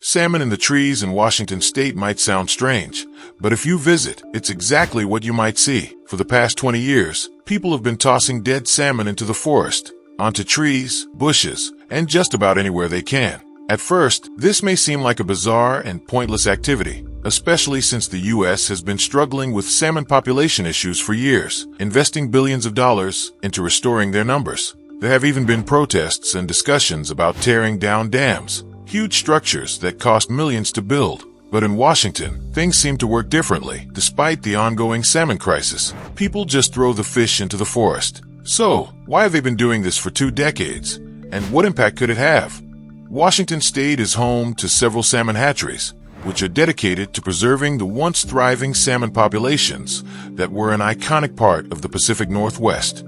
Salmon in the trees in Washington state might sound strange, but if you visit, it's exactly what you might see. For the past 20 years, people have been tossing dead salmon into the forest, onto trees, bushes, and just about anywhere they can. At first, this may seem like a bizarre and pointless activity, especially since the U.S. has been struggling with salmon population issues for years, investing billions of dollars into restoring their numbers. There have even been protests and discussions about tearing down dams, huge structures that cost millions to build. But in Washington, things seem to work differently. Despite the ongoing salmon crisis, people just throw the fish into the forest. So, why have they been doing this for 2 decades? And what impact could it have? Washington state is home to several salmon hatcheries, which are dedicated to preserving the once thriving salmon populations that were an iconic part of the Pacific Northwest.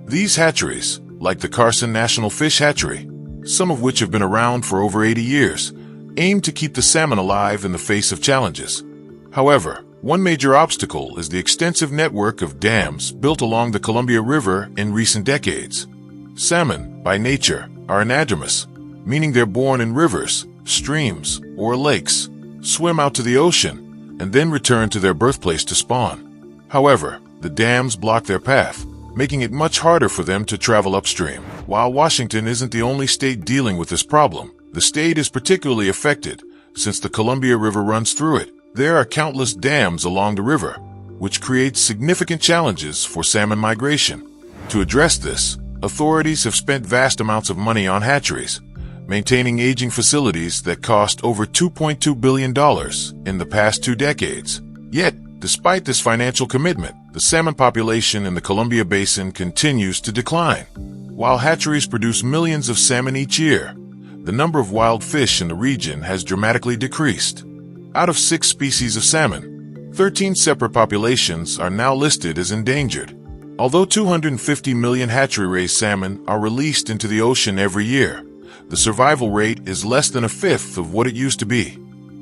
These hatcheries, like the Carson National Fish Hatchery, some of which have been around for over 80 years, aim to keep the salmon alive in the face of challenges. However, one major obstacle is the extensive network of dams built along the Columbia River in recent decades. Salmon, by nature, are anadromous, meaning they're born in rivers, streams, or lakes, swim out to the ocean, and then return to their birthplace to spawn. However, the dams block their path, making it much harder for them to travel upstream. While Washington isn't the only state dealing with this problem, the state is particularly affected since the Columbia River runs through it. There are countless dams along the river, which creates significant challenges for salmon migration. To address this, authorities have spent vast amounts of money on hatcheries, maintaining aging facilities that cost over $2.2 billion in the past 2 decades. Yet, despite this financial commitment, the salmon population in the Columbia Basin continues to decline. While hatcheries produce millions of salmon each year, the number of wild fish in the region has dramatically decreased. Out of 6 species of salmon, 13 separate populations are now listed as endangered. Although 250 million hatchery-raised salmon are released into the ocean every year, the survival rate is less than a fifth of what it used to be.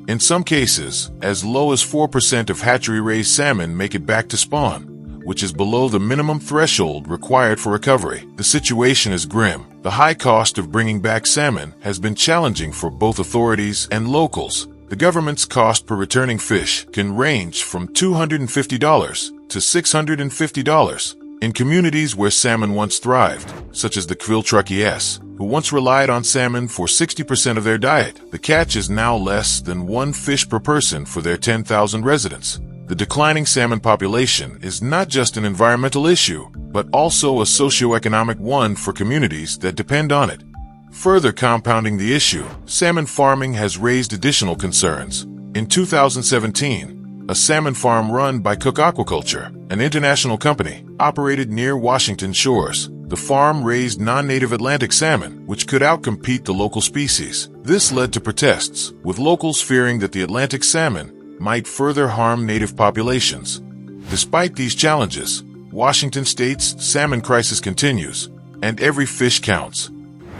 In some cases, as low as 4% of hatchery-raised salmon make it back to spawn, which is below the minimum threshold required for recovery. The situation is grim. The high cost of bringing back salmon has been challenging for both authorities and locals. The government's cost per returning fish can range from $250 to $650. In communities where salmon once thrived, such as the Quiltruckies, who once relied on salmon for 60% of their diet, the catch is now less than 1 fish per person for their 10,000 residents. The declining salmon population is not just an environmental issue, but also a socioeconomic one for communities that depend on it. Further compounding the issue, salmon farming has raised additional concerns. In 2017, a salmon farm run by Cook Aquaculture, an international company, operated near Washington shores. The farm raised non-native Atlantic salmon, which could outcompete the local species. This led to protests, with locals fearing that the Atlantic salmon might further harm native populations. Despite these challenges, Washington state's salmon crisis continues, and every fish counts.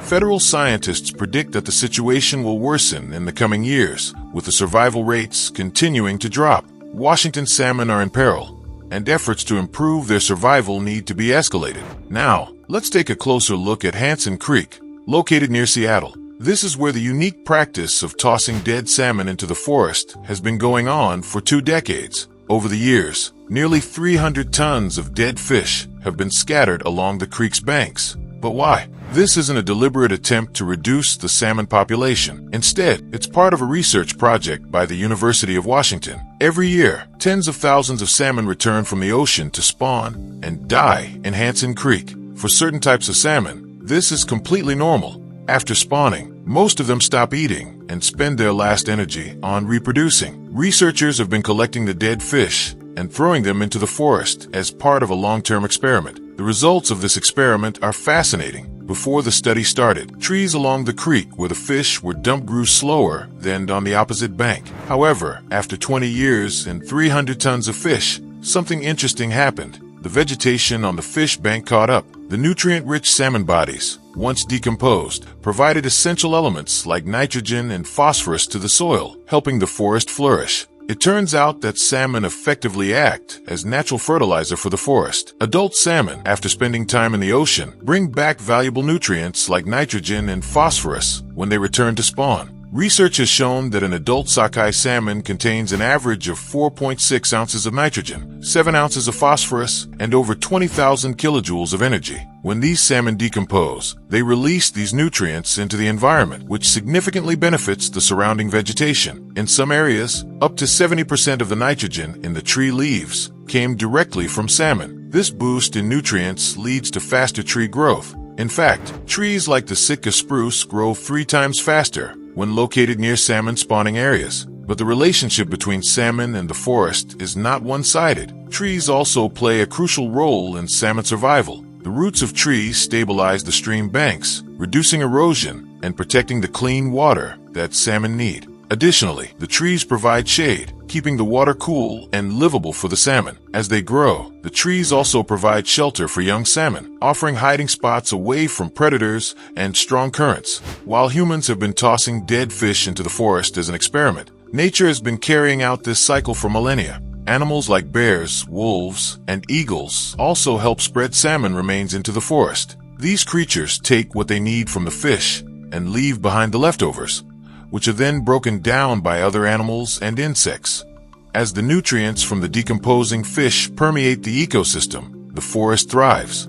Federal scientists predict that the situation will worsen in the coming years, with the survival rates continuing to drop. Washington salmon are in peril, and efforts to improve their survival need to be escalated. Now, let's take a closer look at Hansen Creek, located near Seattle. This is where the unique practice of tossing dead salmon into the forest has been going on for 2 decades. Over the years, nearly 300 tons of dead fish have been scattered along the creek's banks. But why? This isn't a deliberate attempt to reduce the salmon population. Instead, it's part of a research project by the University of Washington. Every year, tens of thousands of salmon return from the ocean to spawn and die in Hansen Creek. For certain types of salmon, this is completely normal. After spawning, most of them stop eating and spend their last energy on reproducing. Researchers have been collecting the dead fish and throwing them into the forest as part of a long-term experiment. The results of this experiment are fascinating. Before the study started, trees along the creek where the fish were dumped grew slower than on the opposite bank. However, after 20 years and 300 tons of fish, something interesting happened. The vegetation on the fish bank caught up. The nutrient-rich salmon bodies, once decomposed, provided essential elements like nitrogen and phosphorus to the soil, helping the forest flourish. It turns out that salmon effectively act as natural fertilizer for the forest. Adult salmon, after spending time in the ocean, bring back valuable nutrients like nitrogen and phosphorus when they return to spawn. Research has shown that an adult sockeye salmon contains an average of 4.6 ounces of nitrogen, 7 ounces of phosphorus, and over 20,000 kilojoules of energy. When these salmon decompose, they release these nutrients into the environment, which significantly benefits the surrounding vegetation. In some areas, up to 70% of the nitrogen in the tree leaves came directly from salmon. This boost in nutrients leads to faster tree growth. In fact, trees like the Sitka spruce grow 3 times faster when located near salmon spawning areas. But the relationship between salmon and the forest is not one-sided. Trees also play a crucial role in salmon survival. The roots of trees stabilize the stream banks, reducing erosion and protecting the clean water that salmon need. Additionally, the trees provide shade, keeping the water cool and livable for the salmon. As they grow, the trees also provide shelter for young salmon, offering hiding spots away from predators and strong currents. While humans have been tossing dead fish into the forest as an experiment, nature has been carrying out this cycle for millennia. Animals like bears, wolves, and eagles also help spread salmon remains into the forest. These creatures take what they need from the fish and leave behind the leftovers, which are then broken down by other animals and insects. As the nutrients from the decomposing fish permeate the ecosystem, the forest thrives.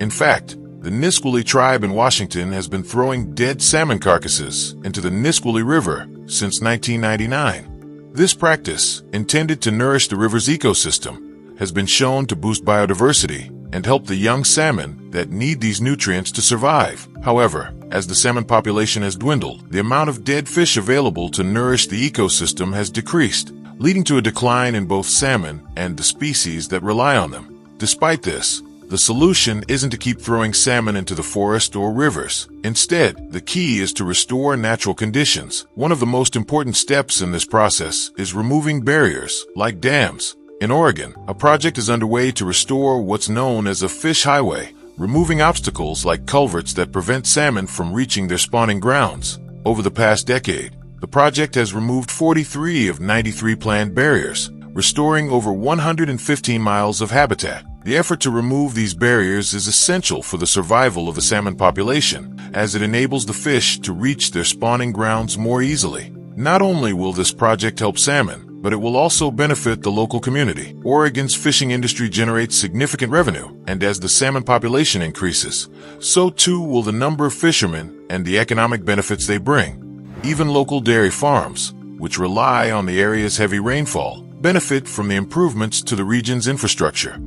In fact, the Nisqually tribe in Washington has been throwing dead salmon carcasses into the Nisqually River since 1999. This practice, intended to nourish the river's ecosystem, has been shown to boost biodiversity and help the young salmon that need these nutrients to survive. However, as the salmon population has dwindled, the amount of dead fish available to nourish the ecosystem has decreased, leading to a decline in both salmon and the species that rely on them. Despite this, the solution isn't to keep throwing salmon into the forest or rivers. Instead, the key is to restore natural conditions. One of the most important steps in this process is removing barriers, like dams. In Oregon, a project is underway to restore what's known as a fish highway, removing obstacles like culverts that prevent salmon from reaching their spawning grounds. Over the past decade, the project has removed 43 of 93 planned barriers, restoring over 115 miles of habitat. The effort to remove these barriers is essential for the survival of the salmon population, as it enables the fish to reach their spawning grounds more easily. Not only will this project help salmon, but it will also benefit the local community. Oregon's fishing industry generates significant revenue, and as the salmon population increases, so too will the number of fishermen and the economic benefits they bring. Even local dairy farms, which rely on the area's heavy rainfall, benefit from the improvements to the region's infrastructure.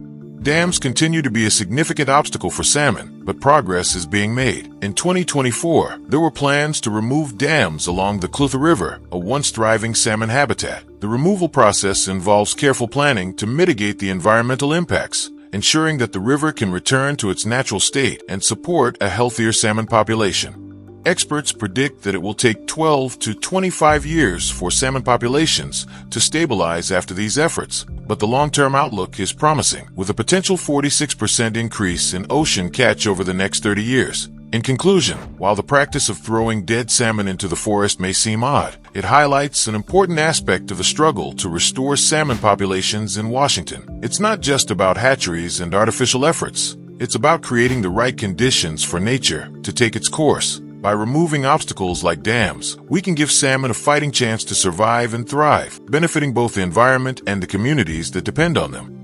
Dams continue to be a significant obstacle for salmon, but progress is being made. In 2024, there were plans to remove dams along the Clutha River, a once thriving salmon habitat. The removal process involves careful planning to mitigate the environmental impacts, ensuring that the river can return to its natural state and support a healthier salmon population. Experts predict that it will take 12 to 25 years for salmon populations to stabilize after these efforts, but the long-term outlook is promising, with a potential 46% increase in ocean catch over the next 30 years. In conclusion, while the practice of throwing dead salmon into the forest may seem odd, it highlights an important aspect of the struggle to restore salmon populations in Washington. It's not just about hatcheries and artificial efforts. It's about creating the right conditions for nature to take its course. By removing obstacles like dams, we can give salmon a fighting chance to survive and thrive, benefiting both the environment and the communities that depend on them.